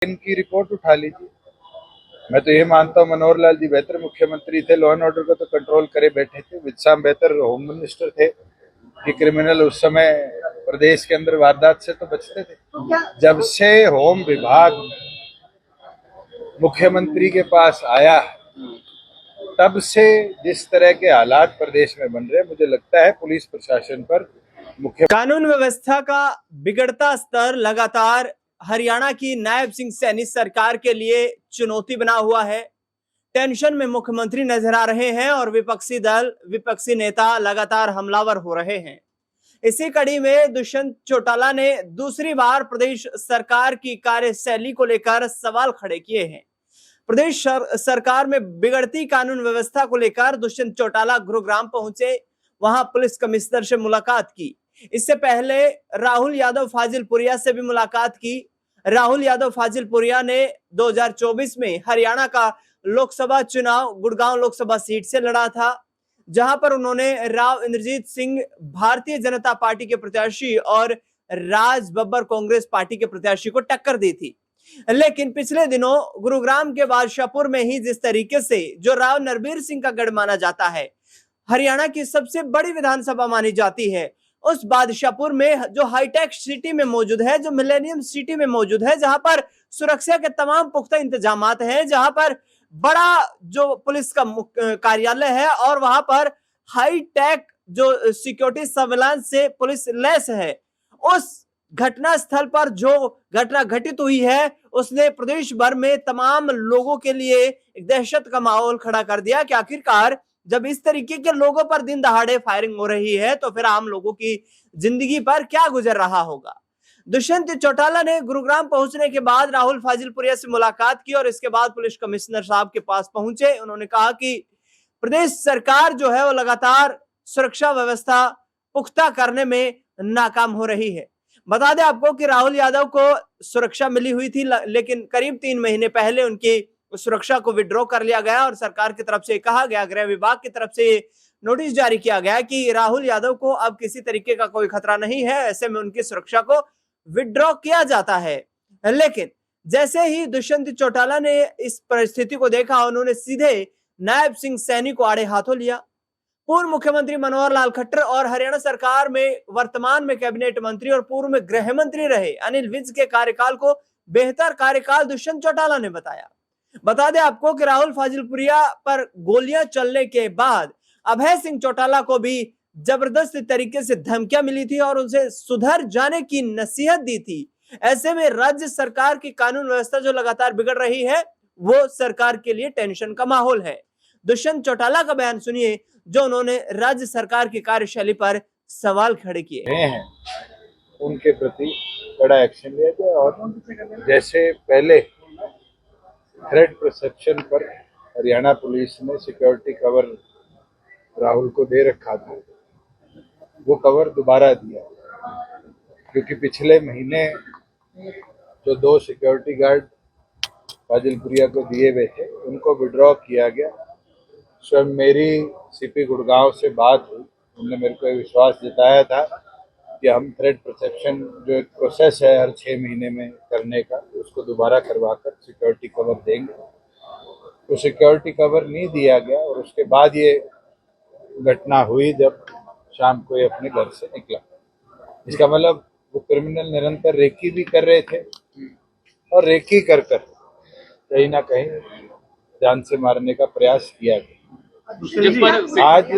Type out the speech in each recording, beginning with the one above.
इनकी रिपोर्ट उठा लीजिए। मैं तो ये मानता हूँ मनोहर लाल जी बेहतर मुख्यमंत्री थे, लॉ एंड ऑर्डर को तो कंट्रोल करे बैठे थे। वित्साम बेहतर होम मिनिस्टर थे कि क्रिमिनल उस समय प्रदेश के अंदर वारदात से तो बचते थे। जब से होम विभाग मुख्यमंत्री के पास आया तब से जिस तरह के हालात प्रदेश में बन रहे, मुझे लगता है पुलिस प्रशासन पर कानून व्यवस्था का बिगड़ता स्तर लगातार हरियाणा की नायब सिंह सैनी सरकार के लिए चुनौती बना हुआ है। टेंशन में मुख्यमंत्री नजर आ रहे हैं और विपक्षी दल, विपक्षी नेता लगातार हमलावर हो रहे हैं। इसी कड़ी में दुष्यंत चौटाला ने दूसरी बार प्रदेश सरकार की कार्यशैली को लेकर सवाल खड़े किए हैं। प्रदेश सरकार में बिगड़ती कानून व्यवस्था को लेकर दुष्यंत चौटाला गुरुग्राम पहुंचे, वहां पुलिस कमिश्नर से मुलाकात की। इससे पहले राहुल यादव फाजिलपुरिया से भी मुलाकात की। राहुल यादव फाजिलपुरिया ने 2024 में हरियाणा का लोकसभा चुनाव गुड़गांव लोकसभा सीट से लड़ा था, जहां पर उन्होंने राव इंद्रजीत सिंह भारतीय जनता पार्टी के प्रत्याशी और राज बब्बर कांग्रेस पार्टी के प्रत्याशी को टक्कर दी थी। लेकिन पिछले दिनों गुरुग्राम के बादशाहपुर में ही जिस तरीके से जो राव नरबीर सिंह का गढ़ माना जाता है, हरियाणा की सबसे बड़ी विधानसभा मानी जाती है, उस बादशाहपुर में जो हाईटेक सिटी में मौजूद है, जो मिलेनियम सिटी में मौजूद है, जहां पर सुरक्षा के तमाम पुख्ता इंतजामात हैं, जहां पर बड़ा जो पुलिस का कार्यालय है और वहां पर हाईटेक जो सिक्योरिटी सर्विलांस से पुलिस लैस है, उस घटना स्थल पर जो घटना घटित हुई है उसने प्रदेश भर में तमाम लोगों के लिए एक दहशत का माहौल खड़ा कर दिया कि आखिरकार जब इस तरीके के लोगों पर दिन दहाड़े फायरिंग हो रही है तो फिर आम लोगों की जिंदगी पर क्या गुजर रहा होगा। दुष्यंत चौटाला ने गुरुग्राम पहुंचने के बाद राहुल फाजिलपुरिया से मुलाकात की और इसके बाद पुलिस कमिश्नर साहब के पास पहुंचे। उन्होंने कहा कि प्रदेश सरकार जो है वो लगातार सुरक्षा व्यवस्था पुख्ता करने में नाकाम हो रही है। बता दें आपको कि राहुल यादव को सुरक्षा मिली हुई थी, लेकिन करीब 3 महीने पहले उनकी सुरक्षा को विड्रॉ कर लिया गया और सरकार की तरफ से कहा गया, गृह विभाग की तरफ से नोटिस जारी किया गया कि राहुल यादव को अब किसी तरीके का कोई खतरा नहीं है, ऐसे में उनकी सुरक्षा को विड्रॉ किया जाता है। लेकिन जैसे ही दुष्यंत चौटाला ने इस परिस्थिति को देखा, उन्होंने सीधे नायब सिंह सैनी को आड़े हाथों लिया। पूर्व मुख्यमंत्री मनोहर लाल खट्टर और हरियाणा सरकार में वर्तमान में कैबिनेट मंत्री और पूर्व में गृह मंत्री रहे अनिल विज के कार्यकाल को बेहतर कार्यकाल दुष्यंत चौटाला ने बताया। बता दें आपको कि राहुल फाजिलपुरिया पर गोलियां चलने के बाद अभय सिंह चौटाला को भी जबरदस्त तरीके से धमकियां मिली थी और उनसे सुधर जाने की नसीहत दी थी। ऐसे में राज्य सरकार की कानून व्यवस्था जो लगातार बिगड़ रही है, वो सरकार के लिए टेंशन का माहौल है। दुष्यंत चौटाला का बयान सुनिए, जो उन्होंने राज्य सरकार की कार्यशैली पर सवाल खड़े किए हैं, उनके प्रति बड़ा एक्शन लिया जाए। और जैसे पहले थ्रेट परसेप्शन पर हरियाणा पुलिस ने सिक्योरिटी कवर राहुल को दे रखा था, वो कवर दोबारा दिया, क्योंकि पिछले महीने जो 2 सिक्योरिटी गार्ड फाजिलपुरिया को दिए हुए थे उनको विड्रॉ किया गया। स्वयं मेरी सीपी गुड़गांव से बात हुई, उन्होंने मेरे को विश्वास जताया था कि हम थ्रेट परसेप्शन जो एक प्रोसेस है हर 6 महीने में करने का, उसको दोबारा करवाकर सिक्योरिटी कवर देंगे। तो सिक्योरिटी कवर नहीं दिया गया और उसके बाद ये घटना हुई जब शाम को ये अपने घर से निकला। इसका मतलब वो क्रिमिनल निरंतर रेकी भी कर रहे थे और रेकी कर कर कहीं ना कहीं जान से मारने का प्रयास किया गया। आज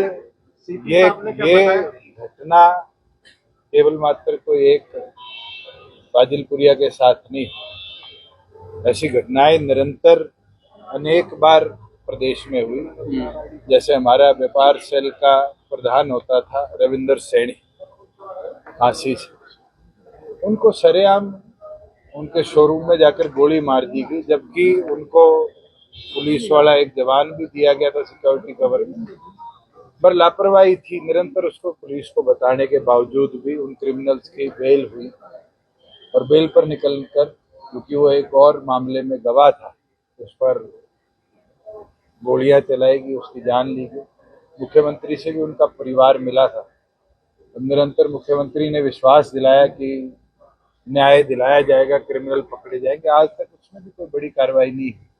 ये घटना केवल मात्र कोई एक फाजिलपुरिया के साथ नहीं, ऐसी घटनाएं निरंतर अनेक बार प्रदेश में हुई। जैसे हमारा व्यापार सेल का प्रधान होता था रविंदर सैनी झांसी से, उनको सरेआम उनके शोरूम में जाकर गोली मार दी गई, जबकि उनको पुलिस वाला एक जवान भी दिया गया था सिक्योरिटी कवर में, पर लापरवाही थी। निरंतर उसको पुलिस को बताने के बावजूद भी उन क्रिमिनल्स की बेल हुई और बेल पर निकलकर, क्योंकि वो एक और मामले में गवाह था, उस पर गोलियां चलाई गई, उसकी जान ली गई। मुख्यमंत्री से भी उनका परिवार मिला था, निरंतर मुख्यमंत्री ने विश्वास दिलाया कि न्याय दिलाया जाएगा, क्रिमिनल पकड़े जाएंगे। आज तक उसमें भी कोई बड़ी कार्रवाई नहीं है।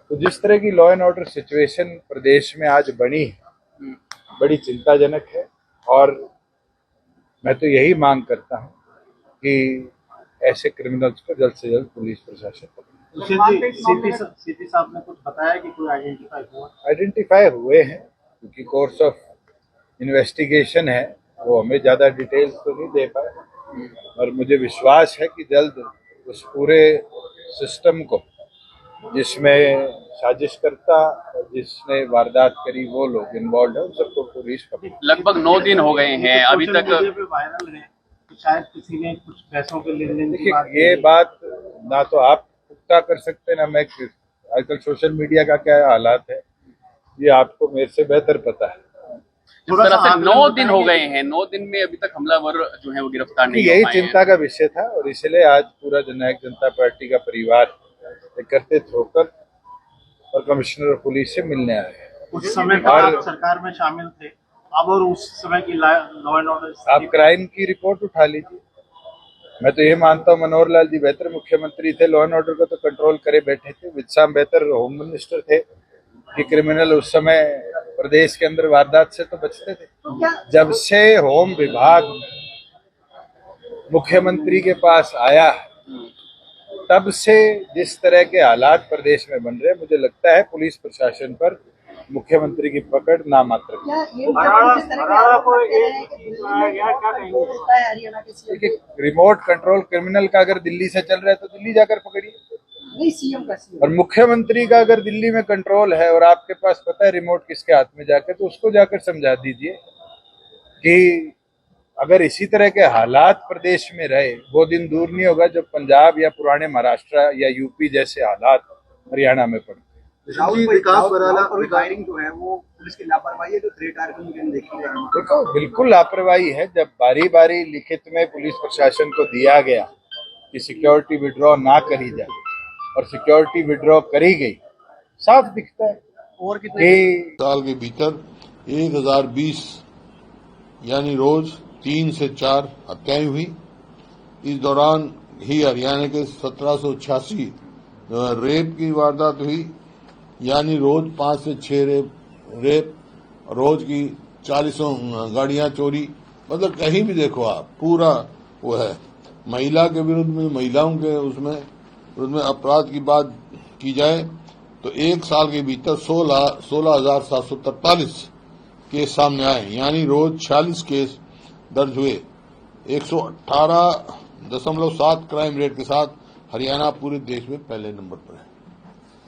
तो जिस तरह की लॉ एंड ऑर्डर सिचुएशन प्रदेश में आज बनी है, बड़ी चिंताजनक है। और मैं तो यही मांग करता हूं कि ऐसे क्रिमिनल्स को जल्द से जल्द पुलिस प्रशासन पकड़े। सीपी साहब ने कुछ बताया कि कोई आइडेंटिफाई हुए हैं, क्योंकि कोर्स ऑफ इन्वेस्टिगेशन है, वो हमें ज्यादा डिटेल्स तो नहीं दे पाए। और मुझे विश्वास है कि जल्द उस पूरे सिस्टम को, जिसमें साजिशकर्ता और जिसने वारदात करी वो लोग इन्वॉल्व है, उन सबको पुलिस पकड़े। लगभग 9 दिन हो गए हैं अभी तक। वायरल है तो शायद किसी ने कुछ पैसों के लेन देन की देखिए, ये बात ना तो आप पुख्ता कर सकते ना मैं। आजकल सोशल मीडिया का क्या हालात है, ये आपको मेरे से बेहतर पता है। इस तरह से 9 दिन हो गए हैं, 9 दिन में अभी तक हमलावर जो है वो गिरफ्तार नहीं हो यही पाए हैं। चिंता का विषय था और इसलिए आज पूरा जननायक जनता पार्टी का परिवार एकत्रित होकर और कमिश्नर ऑफ पुलिस से मिलने आए। उस समय का आप सरकार में शामिल थे, अब और उस समय की लॉ एंड ऑर्डर आप क्राइम की रिपोर्ट उठा लीजिए। मैं तो ये मानता हूँ मनोहर लाल जी बेहतर मुख्यमंत्री थे, लॉ एंड ऑर्डर को तो कंट्रोल करे बैठे थे। वित्साम बेहतर होम मिनिस्टर थे कि क्रिमिनल उस समय प्रदेश के अंदर वारदात से तो बचते थे। जब से होम विभाग मुख्यमंत्री के पास आया तब से जिस तरह के हालात प्रदेश में बन रहे, मुझे लगता है पुलिस प्रशासन पर मुख्यमंत्री की पकड़ नामात्र। देखिए, रिमोट कंट्रोल क्रिमिनल का अगर दिल्ली से चल रहा है तो दिल्ली जाकर पकड़िए। और मुख्यमंत्री का अगर दिल्ली में कंट्रोल है और आपके पास पता है रिमोट किसके हाथ में जाके, तो उसको जाकर समझा दीजिए कि अगर इसी तरह के हालात प्रदेश में रहे, वो दिन दूर नहीं होगा जब पंजाब या पुराने महाराष्ट्र या यूपी जैसे हालात हरियाणा में पड़ते। फायरिंग जो है वो पुलिस की लापरवाही है, जो थ्रेट आर्गन देखो, बिल्कुल लापरवाही है। जब बारी बारी लिखित में पुलिस प्रशासन को दिया गया कि सिक्योरिटी विड्रॉ ना करी जाए और सिक्योरिटी विड्रॉ करी गई, साफ दिखता है और कि साल के भीतर 1020 यानी रोज 3 से 4 हत्याएं हुई। इस दौरान ही हरियाणा के 1786 रेप की वारदात हुई, यानी रोज 5 से 6 रेप, रोज की 40 गाड़ियां चोरी। मतलब कहीं भी देखो आप, पूरा वो है। महिला के विरुद्ध में, महिलाओं के उसमें अपराध की बात की जाए तो 1 साल के भीतर 16,743 केस सामने आए, यानी रोज 46 केस दर्ज हुए। 118.7 क्राइम रेट के साथ हरियाणा पूरे देश में पहले नंबर पर है।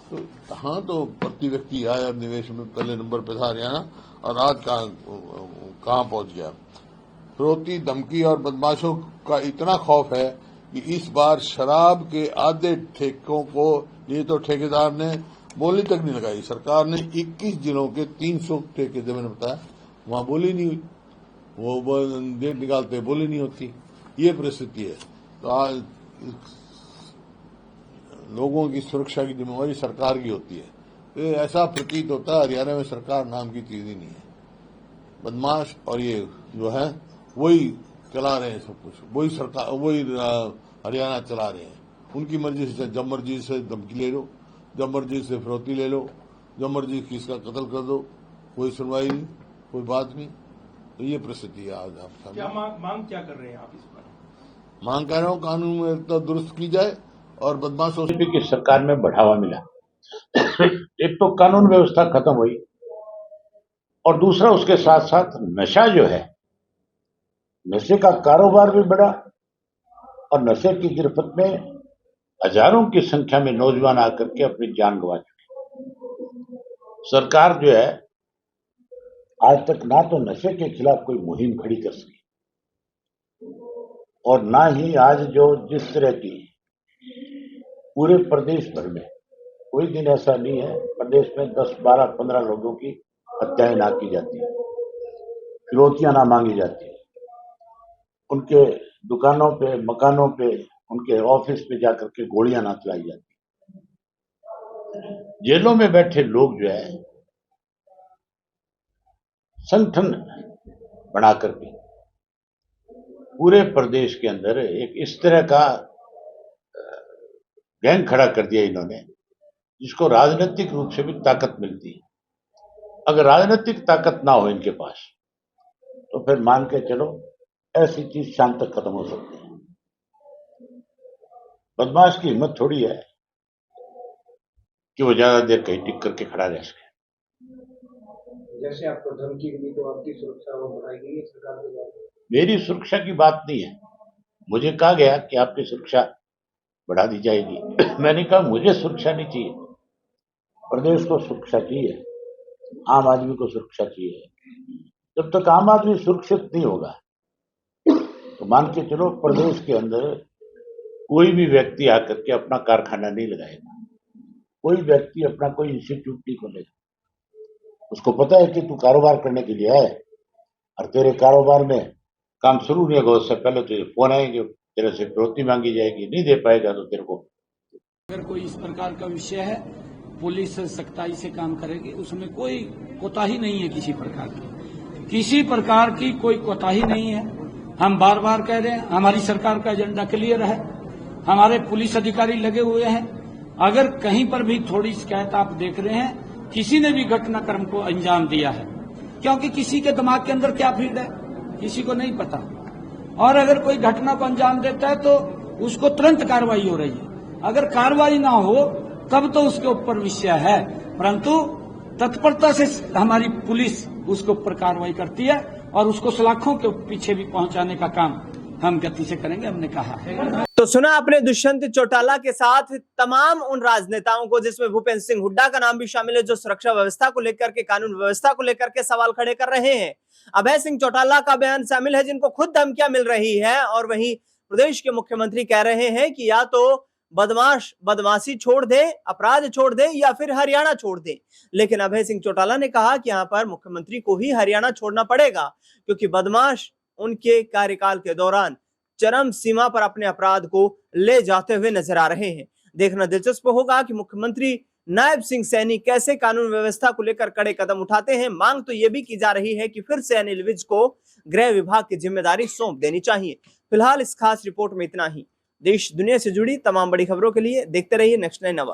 तो हाँ, तो प्रति व्यक्ति आय और निवेश में पहले नंबर पर था हरियाणा, और आज कहाँ पहुंच गया। फिरौती, धमकी और बदमाशों का इतना खौफ है कि इस बार शराब के आधे ठेकों को लिए तो ठेकेदार ने बोली तक नहीं लगाई। सरकार ने 21 जिलों के 300 ठेके जब मैंने बताया, वहां बोली नहीं हुई। वो डेट निकालते बोली नहीं होती। ये परिस्थिति है। तो आज लोगों की सुरक्षा की जिम्मेवारी सरकार की होती है। तो ऐसा प्रतीत होता है हरियाणा में सरकार नाम की चीज ही नहीं है। बदमाश और ये जो है वही चला रहे हैं सब कुछ, वही सरकार, वही हरियाणा चला रहे हैं। उनकी मर्जी से, जब मर्जी से धमकी ले लो, जब मर्जी से फिरौती ले लो, जब मर्जी किसका कत्ल कर दो, कोई सुनवाई नहीं, कोई बात नहीं। तो ये परिस्थिति है आज आप सामने। क्या मांग क्या कर रहे हैं आप इस पर? मांग कर रहा हूं कानून व्यवस्था दुरुस्त की जाए और बदमाशों की सरकार में बढ़ावा मिला। एक तो कानून व्यवस्था खत्म हुई और दूसरा उसके साथ साथ नशा जो है, नशे का कारोबार भी बढ़ा और नशे की गिरफ्त में हजारों की संख्या में नौजवान आकर के अपनी जान गंवा चुके। सरकार जो है आज तक ना तो नशे के खिलाफ कोई मुहिम खड़ी कर सकी और ना ही आज जो जिस तरह की पूरे प्रदेश भर में कोई दिन ऐसा नहीं है प्रदेश में 10, 12, 15 लोगों की हत्याएं ना की जाती, फिरौतियां ना मांगी जाती, उनके दुकानों पे, मकानों पे, उनके ऑफिस पे जाकर के गोलियां ना चलाई जाती। जेलों में बैठे लोग जो है संगठन बना करके पूरे प्रदेश के अंदर एक इस तरह का गैंग खड़ा कर दिया इन्होंने, जिसको राजनीतिक रूप से भी ताकत मिलती है। अगर राजनीतिक ताकत ना हो इनके पास तो फिर मान के चलो ऐसी चीज शाम तक खत्म हो सकती है। बदमाश की हिम्मत थोड़ी है कि वो ज्यादा देर कहीं टिक करके खड़ा रह सके। जैसे आपको धमकी मिली तो आपकी सुरक्षा वो बढ़ाई गई सरकार के द्वारा? मेरी सुरक्षा की बात नहीं है, मुझे कहा गया कि आपकी सुरक्षा बढ़ा दी जाएगी। मैंने कहा मुझे सुरक्षा नहीं चाहिए, प्रदेश को सुरक्षा चाहिए, आम आदमी को सुरक्षा चाहिए। जब तक आम आदमी सुरक्षित नहीं होगा तो मान के चलो प्रदेश के अंदर कोई भी व्यक्ति आकर के अपना कारखाना नहीं लगाएगा, कोई व्यक्ति अपना कोई इंस्टीट्यूट नहीं खोलेगा। उसको पता है कि तू कारोबार करने के लिए आए और तेरे कारोबार में काम शुरू नहीं होगा उससे पहले तुझे फोन आएंगे, तेरे से फिरौती मांगी जाएगी, नहीं दे पाएगा तो तेरे को। अगर कोई इस प्रकार का विषय है, पुलिस सख्ताई से काम करेगी, उसमें कोई कोताही नहीं है, किसी प्रकार की कोई कोताही नहीं है। हम बार बार कह रहे हैं हमारी सरकार का एजेंडा क्लियर है, हमारे पुलिस अधिकारी लगे हुए हैं। अगर कहीं पर भी थोड़ी शिकायत आप देख रहे हैं, किसी ने भी घटनाक्रम को अंजाम दिया है, क्योंकि किसी के दिमाग के अंदर क्या फीड है किसी को नहीं पता, और अगर कोई घटना को अंजाम देता है तो उसको तुरंत कार्रवाई हो रही है। अगर कार्रवाई ना हो तब तो उसके ऊपर विषय है, परंतु तत्परता से हमारी पुलिस उसके ऊपर कार्रवाई करती है और उसको सलाखों के पीछे भी पहुंचाने का काम हम गति से करेंगे, हमने कहा है। तो सुना आपने दुष्यंत चौटाला के साथ तमाम उन राजनेताओं को, जिसमें भूपेंद्र सिंह हुड्डा का नाम भी शामिल है, जो सुरक्षा व्यवस्था को लेकर के, कानून व्यवस्था को लेकर के सवाल खड़े कर रहे हैं। अभय सिंह चौटाला का बयान शामिल है, जिनको खुद धमकियां मिल रही है, और वहीं प्रदेश के मुख्यमंत्री कह रहे हैं कि या तो बदमाश बदमाशी छोड़ दे, अपराध छोड़ दे, या फिर हरियाणा छोड़ दे। लेकिन अभय सिंह चौटाला ने कहा कि यहाँ पर मुख्यमंत्री को ही हरियाणा छोड़ना पड़ेगा, क्योंकि बदमाश उनके कार्यकाल के दौरान चरम सीमा पर अपने अपराध को ले जाते हुए नजर आ रहे हैं। देखना दिलचस्प होगा कि मुख्यमंत्री नायब सिंह सैनी कैसे कानून व्यवस्था को लेकर कड़े कदम उठाते हैं। मांग तो यह भी की जा रही है कि फिर से अनिल विज को गृह विभाग की जिम्मेदारी सौंप देनी चाहिए। फिलहाल इस खास रिपोर्ट में इतना ही। देश दुनिया से जुड़ी तमाम बड़ी खबरों के लिए देखते रहिए नेक्स्ट 9 आवाज।